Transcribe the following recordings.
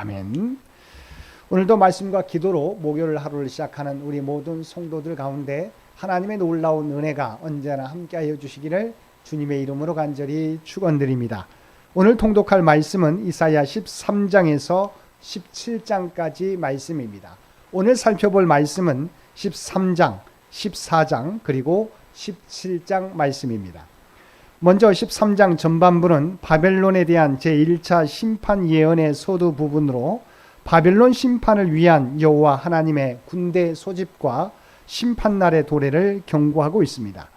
아멘. 오늘도 말씀과 기도로 목요일 하루를 시작하는 우리 모든 성도들 가운데 하나님의 놀라운 은혜가 언제나 함께하여 주시기를 주님의 이름으로 간절히 축원드립니다. 오늘 통독할 말씀은 이사야 13장에서 17장까지 말씀입니다. 오늘 살펴볼 말씀은 13장, 14장 그리고 17장 말씀입니다. 먼저 13장 전반부는 바벨론에 대한 제1차 심판 예언의 서두 부분으로 바벨론 심판을 위한 여호와 하나님의 군대 소집과 심판날의 도래를 경고하고 있습니다.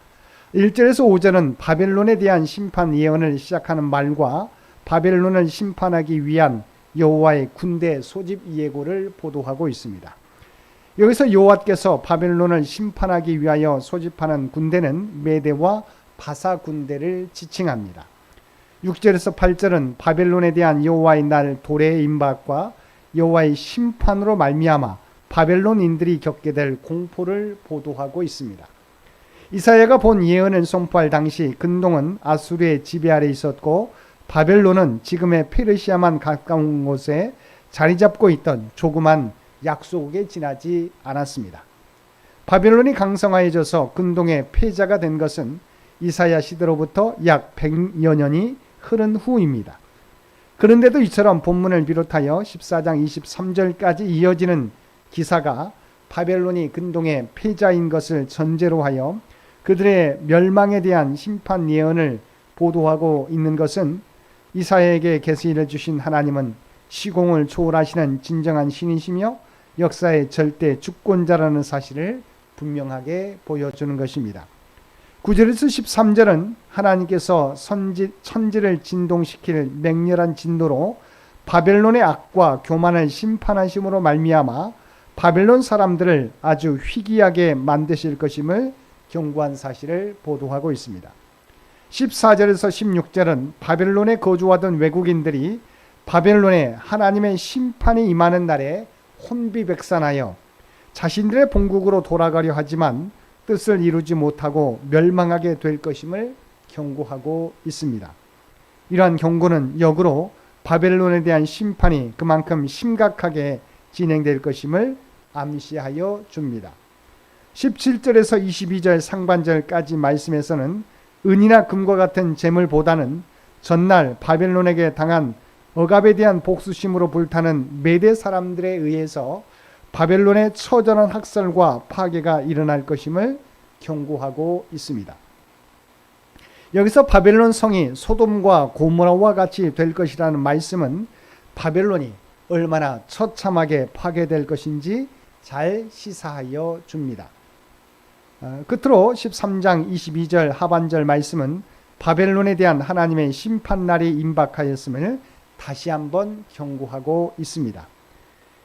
1절에서 5절은 바벨론에 대한 심판 예언을 시작하는 말과 바벨론을 심판하기 위한 여호와의 군대 소집 예고를 보도하고 있습니다. 여기서 여호와께서 바벨론을 심판하기 위하여 소집하는 군대는 메대와 바사 군대를 지칭합니다. 6절에서 8절은 바벨론에 대한 여호와의 날 도래의 임박과 여호와의 심판으로 말미암아 바벨론인들이 겪게 될 공포를 보도하고 있습니다. 이사야가 본 예언을 선포할 당시 근동은 아수르의 지배 아래 있었고 바벨론은 지금의 페르시아만 가까운 곳에 자리 잡고 있던 조그만 약소국에 지나지 않았습니다. 바벨론이 강성하여져서 근동의 패자가 된 것은 이사야 시대로부터 약 100여 년이 흐른 후입니다. 그런데도 이처럼 본문을 비롯하여 14장 23절까지 이어지는 기사가 바벨론이 근동의 패자인 것을 전제로 하여 그들의 멸망에 대한 심판 예언을 보도하고 있는 것은 이사야에게 계시를 주신 하나님은 시공을 초월하시는 진정한 신이시며 역사의 절대 주권자라는 사실을 분명하게 보여주는 것입니다. 9절에서 13절은 하나님께서 천지를 진동시킬 맹렬한 진노로 바벨론의 악과 교만을 심판하심으로 말미암아 바벨론 사람들을 아주 희귀하게 만드실 것임을 경고한 사실을 보도하고 있습니다. 14절에서 16절은 바벨론에 거주하던 외국인들이 바벨론에 하나님의 심판이 임하는 날에 혼비백산하여 자신들의 본국으로 돌아가려 하지만 뜻을 이루지 못하고 멸망하게 될 것임을 경고하고 있습니다. 이러한 경고는 역으로 바벨론에 대한 심판이 그만큼 심각하게 진행될 것임을 암시하여 줍니다. 17절에서 22절 상반절까지 말씀에서는 은이나 금과 같은 재물보다는 전날 바벨론에게 당한 억압에 대한 복수심으로 불타는 메대 사람들에 의해서 바벨론의 처절한 학살과 파괴가 일어날 것임을 경고하고 있습니다. 여기서 바벨론 성이 소돔과 고모라와 같이 될 것이라는 말씀은 바벨론이 얼마나 처참하게 파괴될 것인지 잘 시사하여 줍니다. 끝으로 13장 22절 하반절 말씀은 바벨론에 대한 하나님의 심판날이 임박하였음을 다시 한번 경고하고 있습니다.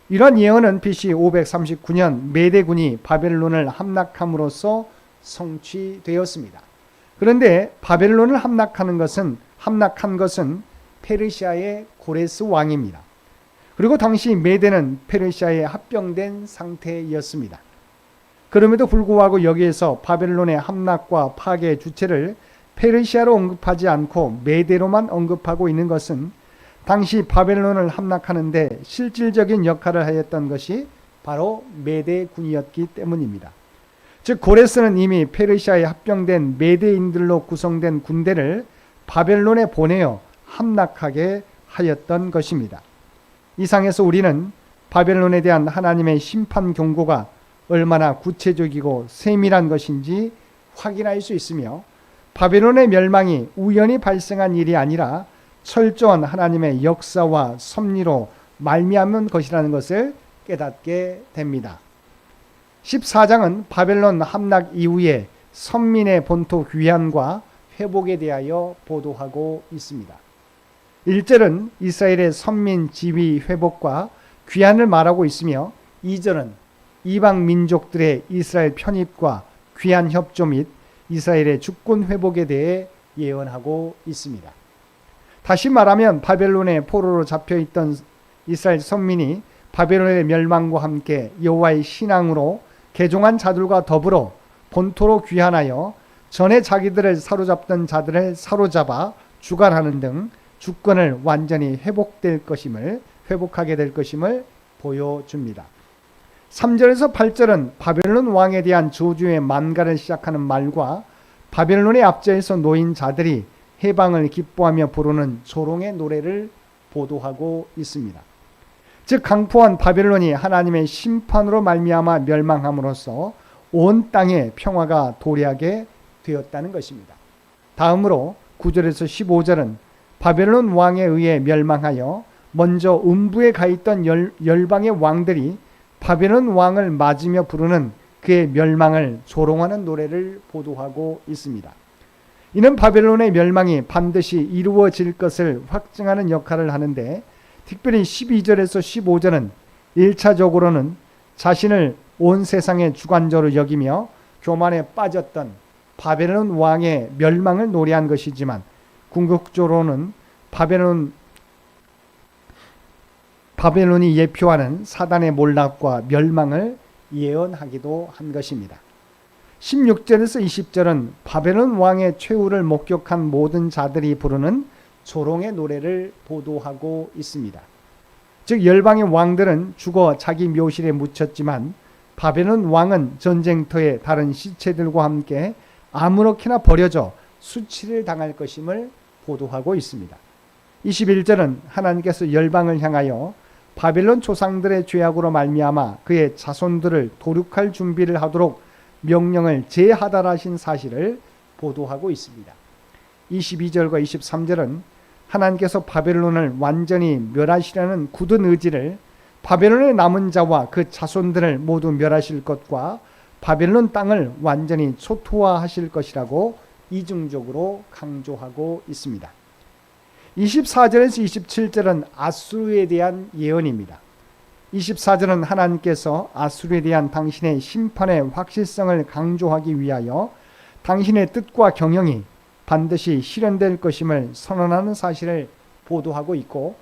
이런 예언은 BC 539년 메대군이 바벨론을 함락함으로써 성취되었습니다. 그런데 바벨론을 함락한 것은 페르시아의 고레스 왕입니다. 그리고 당시 메대는 페르시아에 합병된 상태였습니다. 그럼에도 불구하고 여기에서 바벨론의 함락과 파괴의 주체를 페르시아로 언급하지 않고 메대로만 언급하고 있는 것은 당시 바벨론을 함락하는데 실질적인 역할을 하였던 것이 바로 메대군이었기 때문입니다. 즉 고레스는 이미 페르시아에 합병된 메대인들로 구성된 군대를 바벨론에 보내어 함락하게 하였던 것입니다. 이상에서 우리는 바벨론에 대한 하나님의 심판 경고가 얼마나 구체적이고 세밀한 것인지 확인할 수 있으며 바벨론의 멸망이 우연히 발생한 일이 아니라 철저한 하나님의 역사와 섭리로 말미암은 것이라는 것을 깨닫게 됩니다. 14장은 바벨론 함락 이후에 선민의 본토 귀환과 회복에 대하여 보도하고 있습니다. 1절은 이스라엘의 선민 지위 회복과 귀환을 말하고 있으며 2절은 이방 민족들의 이스라엘 편입과 귀환 협조 및 이스라엘의 주권 회복에 대해 예언하고 있습니다. 다시 말하면 바벨론의 포로로 잡혀있던 이스라엘 선민이 바벨론의 멸망과 함께 여호와의 신앙으로 개종한 자들과 더불어 본토로 귀환하여 전에 자기들을 사로잡던 자들을 사로잡아 주관하는 등 주권을 완전히 회복될 것임을 회복하게 될 것임을 보여줍니다. 3절에서 8절은 바벨론 왕에 대한 저주의 만가를 시작하는 말과 바벨론의 압제에서 놓인 자들이 해방을 기뻐하며 부르는 조롱의 노래를 보도하고 있습니다. 즉 강포한 바벨론이 하나님의 심판으로 말미암아 멸망함으로써 온 땅에 평화가 도래하게 되었다는 것입니다. 다음으로 9절에서 15절은 바벨론 왕에 의해 멸망하여 먼저 음부에 가 있던 열방의 왕들이 바벨론 왕을 맞으며 부르는 그의 멸망을 조롱하는 노래를 보도하고 있습니다. 이는 바벨론의 멸망이 반드시 이루어질 것을 확증하는 역할을 하는데, 특별히 12절에서 15절은 1차적으로는 자신을 온 세상의 주관자로 여기며 교만에 빠졌던 바벨론 왕의 멸망을 노래한 것이지만, 궁극적으로는 바벨론이 예표하는 사단의 몰락과 멸망을 예언하기도 한 것입니다. 16절에서 20절은 바벨론 왕의 최후를 목격한 모든 자들이 부르는 조롱의 노래를 보도하고 있습니다. 즉 열방의 왕들은 죽어 자기 묘실에 묻혔지만 바벨론 왕은 전쟁터에 다른 시체들과 함께 아무렇게나 버려져 수치를 당할 것임을 보도하고 있습니다. 21절은 하나님께서 열방을 향하여 바벨론 조상들의 죄악으로 말미암아 그의 자손들을 도륙할 준비를 하도록 명령을 제하달하신 사실을 보도하고 있습니다. 22절과 23절은 하나님께서 바벨론을 완전히 멸하시려는 굳은 의지를 바벨론의 남은 자와 그 자손들을 모두 멸하실 것과 바벨론 땅을 완전히 초토화하실 것이라고 이중적으로 강조하고 있습니다. 24절에서 27절은 아수르에 대한 예언입니다. 24절은 하나님께서 아수르에 대한 당신의 심판의 확실성을 강조하기 위하여 당신의 뜻과 경영이 반드시 실현될 것임을 선언하는 사실을 보도하고 있고,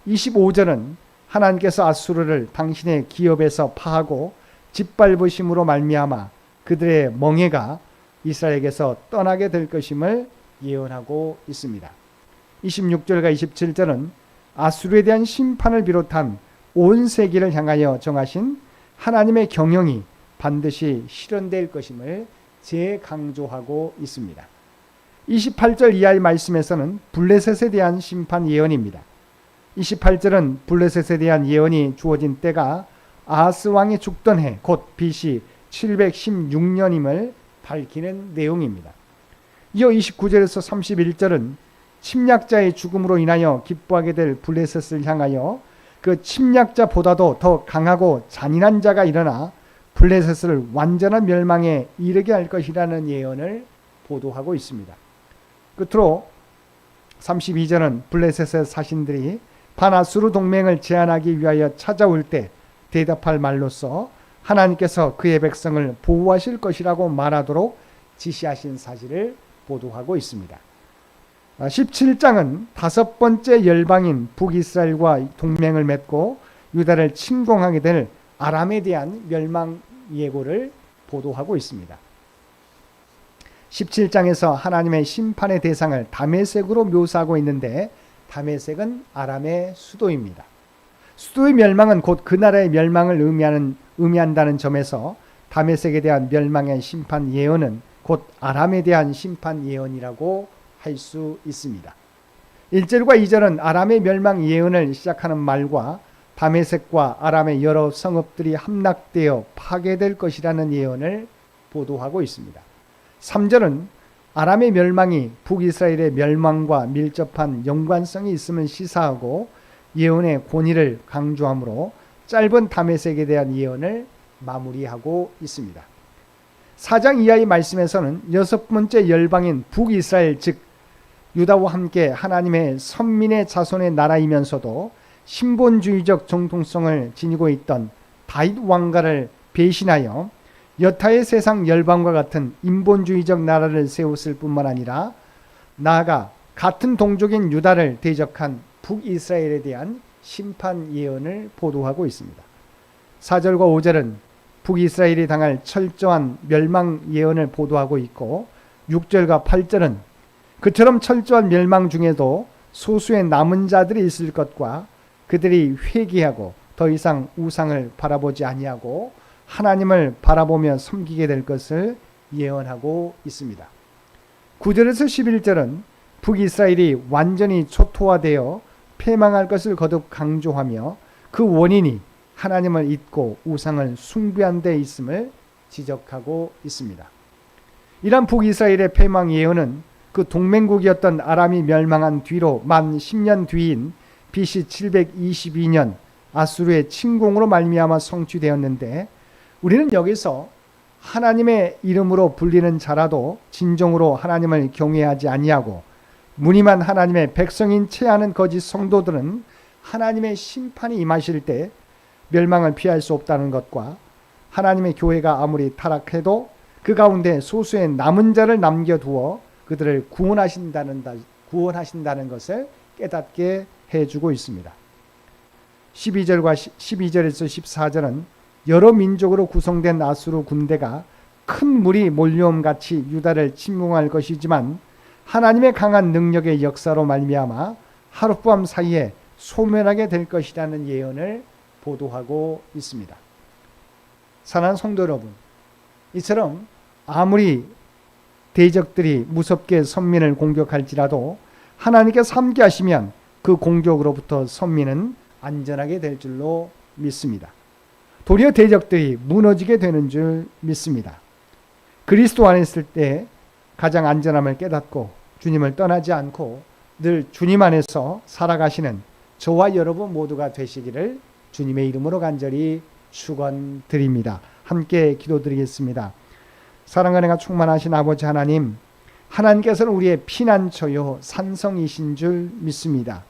25절은 하나님께서 아수르를 당신의 기업에서 파하고 짓밟으심으로 말미암아 그들의 멍에가 이스라엘에게서 떠나게 될 것임을 예언하고 있습니다. 26절과 27절은 아수르에 대한 심판을 비롯한 온 세계를 향하여 정하신 하나님의 경영이 반드시 실현될 것임을 재강조하고 있습니다. 28절 이하의 말씀에서는 블레셋에 대한 심판 예언입니다. 28절은 블레셋에 대한 예언이 주어진 때가 아하스 왕이 죽던 해, 곧 BC 716년임을 밝히는 내용입니다. 이어 29절에서 31절은 침략자의 죽음으로 인하여 기뻐하게 될 블레셋을 향하여 그 침략자보다도 더 강하고 잔인한 자가 일어나 블레셋을 완전한 멸망에 이르게 할 것이라는 예언을 보도하고 있습니다. 끝으로 32절은 블레셋의 사신들이 반아수르 동맹을 제안하기 위하여 찾아올 때 대답할 말로써 하나님께서 그의 백성을 보호하실 것이라고 말하도록 지시하신 사실을 보도하고 있습니다. 17장은 다섯 번째 열방인 북이스라엘과 동맹을 맺고 유다를 침공하게 될 아람에 대한 멸망 예고를 보도하고 있습니다. 17장에서 하나님의 심판의 대상을 다메섹으로 묘사하고 있는데, 다메섹은 아람의 수도입니다. 수도의 멸망은 곧 그 나라의 멸망을 의미한다는 점에서 다메섹에 대한 멸망의 심판 예언은 곧 아람에 대한 심판 예언이라고 할 수 있습니다. 1절과 2절은 아람의 멸망 예언을 시작하는 말과 다메섹과 아람의 여러 성읍들이 함락되어 파괴될 것이라는 예언을 보도하고 있습니다. 3절은 아람의 멸망이 북이스라엘의 멸망과 밀접한 연관성이 있음을 시사하고 예언의 권위를 강조하므로 짧은 다메섹에 대한 예언을 마무리하고 있습니다. 4장 이하의 말씀에서는 여섯 번째 열방인 북이스라엘 즉 유다와 함께 하나님의 선민의 자손의 나라이면서도 신본주의적 정통성을 지니고 있던 다윗 왕가를 배신하여 여타의 세상 열방과 같은 인본주의적 나라를 세웠을 뿐만 아니라 나아가 같은 동족인 유다를 대적한 북이스라엘에 대한 심판 예언을 보도하고 있습니다. 4절과 5절은 북이스라엘이 당할 철저한 멸망 예언을 보도하고 있고, 6절과 8절은 그처럼 철저한 멸망 중에도 소수의 남은 자들이 있을 것과 그들이 회개하고 더 이상 우상을 바라보지 아니하고 하나님을 바라보며 섬기게 될 것을 예언하고 있습니다. 9절에서 11절은 북이스라엘이 완전히 초토화되어 패망할 것을 거듭 강조하며 그 원인이 하나님을 잊고 우상을 숭배한 데 있음을 지적하고 있습니다. 이런 북이스라엘의 패망 예언은 그 동맹국이었던 아람이 멸망한 뒤로 만 10년 뒤인 BC 722년 아수르의 침공으로 말미암아 성취되었는데, 우리는 여기서 하나님의 이름으로 불리는 자라도 진정으로 하나님을 경외하지 아니하고 무늬만 하나님의 백성인 채 하는 거짓 성도들은 하나님의 심판이 임하실 때 멸망을 피할 수 없다는 것과, 하나님의 교회가 아무리 타락해도 그 가운데 소수의 남은 자를 남겨두어 그들을 구원하신다는 것을 깨닫게 해주고 있습니다. 12절에서 14절은 여러 민족으로 구성된 아수르 군대가 큰 물이 몰려옴 같이 유다를 침공할 것이지만 하나님의 강한 능력의 역사로 말미암아 하룻밤 사이에 소멸하게 될 것이라는 예언을 보도하고 있습니다. 사랑하는 성도 여러분, 이처럼 아무리 대적들이 무섭게 선민을 공격할지라도 하나님께서 함께 하시면 그 공격으로부터 선민은 안전하게 될 줄로 믿습니다. 도리어 대적들이 무너지게 되는 줄 믿습니다. 그리스도 안에 있을 때 가장 안전함을 깨닫고 주님을 떠나지 않고 늘 주님 안에서 살아가시는 저와 여러분 모두가 되시기를 주님의 이름으로 간절히 축원드립니다. 함께 기도드리겠습니다. 사랑과 은혜가 충만하신 아버지 하나님, 하나님께서는 우리의 피난처요 산성이신 줄 믿습니다.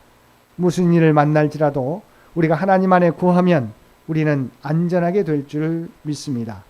무슨 일을 만날지라도 우리가 하나님 안에 구하면 우리는 안전하게 될 줄 믿습니다.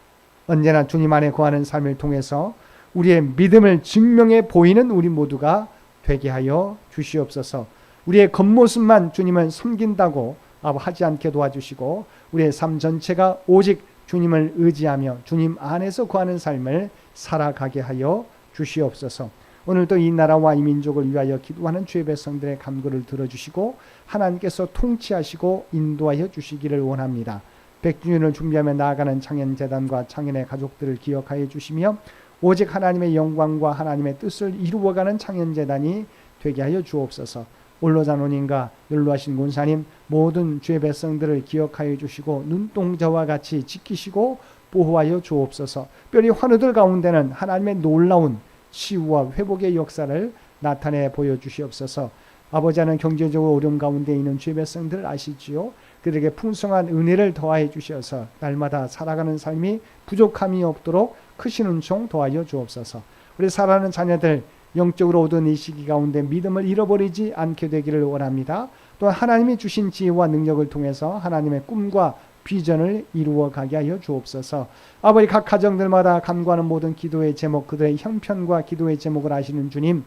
언제나 주님 안에 구하는 삶을 통해서 우리의 믿음을 증명해 보이는 우리 모두가 되게 하여 주시옵소서. 우리의 겉모습만 주님을 섬긴다고 하지 않게 도와주시고 우리의 삶 전체가 오직 주님을 의지하며 주님 안에서 구하는 삶을 살아가게 하여 주시옵소서. 오늘도 이 나라와 이 민족을 위하여 기도하는 주의 백성들의 간구를 들어주시고 하나님께서 통치하시고 인도하여 주시기를 원합니다. 100주년을 준비하며 나아가는 창현재단과 창현의 가족들을 기억하여 주시며 오직 하나님의 영광과 하나님의 뜻을 이루어가는 창현재단이 되게 하여 주옵소서. 올로자노님과 율로하신 권사님 모든 주의 백성들을 기억하여 주시고 눈동자와 같이 지키시고 보호하여 주옵소서. 특별히 환우들 가운데는 하나님의 놀라운 치유와 회복의 역사를 나타내 보여주시옵소서. 아버지 하나님, 경제적으로 어려움 가운데 있는 주의 백성들을 아시지요. 그들에게 풍성한 은혜를 더하여 주셔서 날마다 살아가는 삶이 부족함이 없도록 크신 은총 더하여 주옵소서. 우리 사랑하는 자녀들 영적으로 얻은 이 시기 가운데 믿음을 잃어버리지 않게 되기를 원합니다. 또한 하나님이 주신 지혜와 능력을 통해서 하나님의 꿈과 비전을 이루어 가게 하여 주옵소서. 아버지, 각 가정들마다 간구하는 모든 기도의 제목, 그들의 형편과 기도의 제목을 아시는 주님,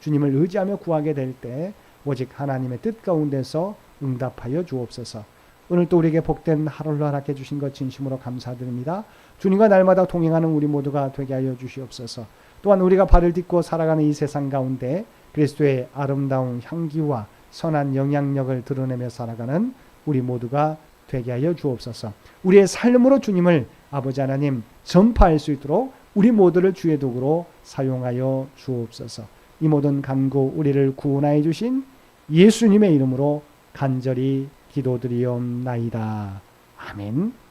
주님을 의지하며 구하게 될 때 오직 하나님의 뜻 가운데서 응답하여 주옵소서. 오늘 또 우리에게 복된 하루를 허락해 주신 것 진심으로 감사드립니다. 주님과 날마다 동행하는 우리 모두가 되게 하여 주시옵소서. 또한 우리가 발을 딛고 살아가는 이 세상 가운데 그리스도의 아름다운 향기와 선한 영향력을 드러내며 살아가는 우리 모두가 되게 하여 주옵소서. 우리의 삶으로 주님을 아버지 하나님 전파할 수 있도록 우리 모두를 주의 도구로 사용하여 주옵소서. 이 모든 간구 우리를 구원하여 주신 예수님의 이름으로 간절히 기도드리옵나이다. 아멘.